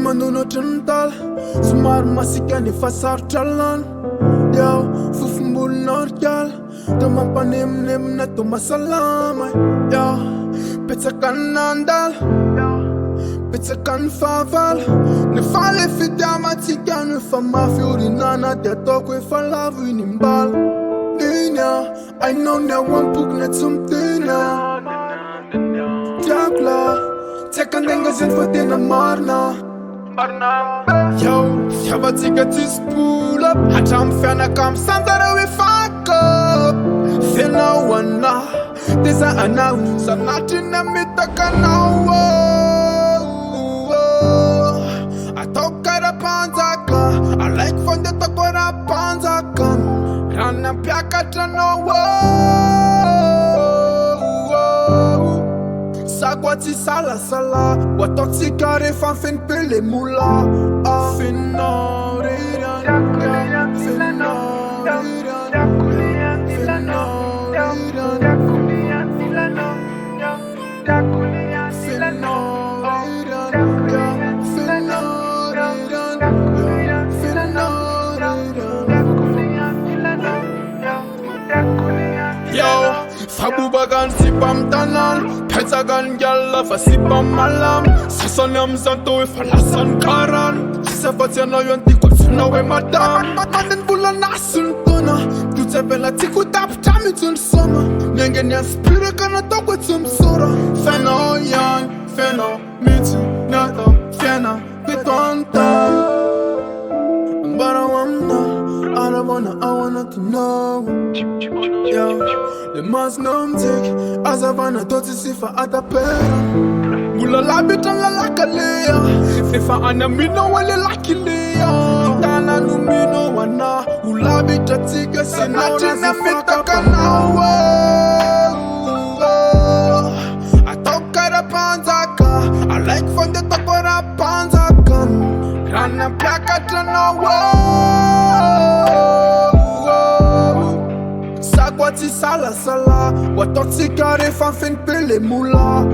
Mandono gental, somary masika nefa sarotra lany. Fofombolo norcal, tô mampaneminemi tô masalama. Petsaka ny nandala, petsaka ny fahavala. Nefa le fitiamantsika nefa mafy orinana dia ataoko efa lavo iny mbala. Iny ainao ny ao am-boky tsy miteny. Teako la, tsy akandenga zany fa tena marina. Fiavatsika tsisy pola hatramy fianakamy sanjareo efaka. Fianao anao, teza anao, sanatrina mitakanao. Atao karapanjaka, alaiko fonde ataoko rapanjaka. Rana mpiakatra anao. Sagwa tsy salasala, wataoko tsika rehefa mifenipele le mola. Fenao rirany, fenao rirany, fenao Fabubagan sipam tanan, petsagan gyalla fa sipam malam. Sasany amizany tô efa lasany karan. Safatsy anao io antiko antsinao hoe madam. Mandiny vola nasiny tona, totsapela tsiko tapitra mitsony soma. Niangeny aspiraka nataoko tsy misora. Fenao ihany, fenao mitsy natao fiaina pitanta. But I wanna to know. The man's numtic, as I wanna to see for other parents. Mula labit and la lakalea. If I anamino, well, lucky lea. Tana numino, wana, ulabit a tiga, sinatina fitakanao. I talk karapanzaka, I like from the top of a panzaka. Rana plakatana. Sagwa tsy salasala, wataoko tsika rehefa mifenipele le mola.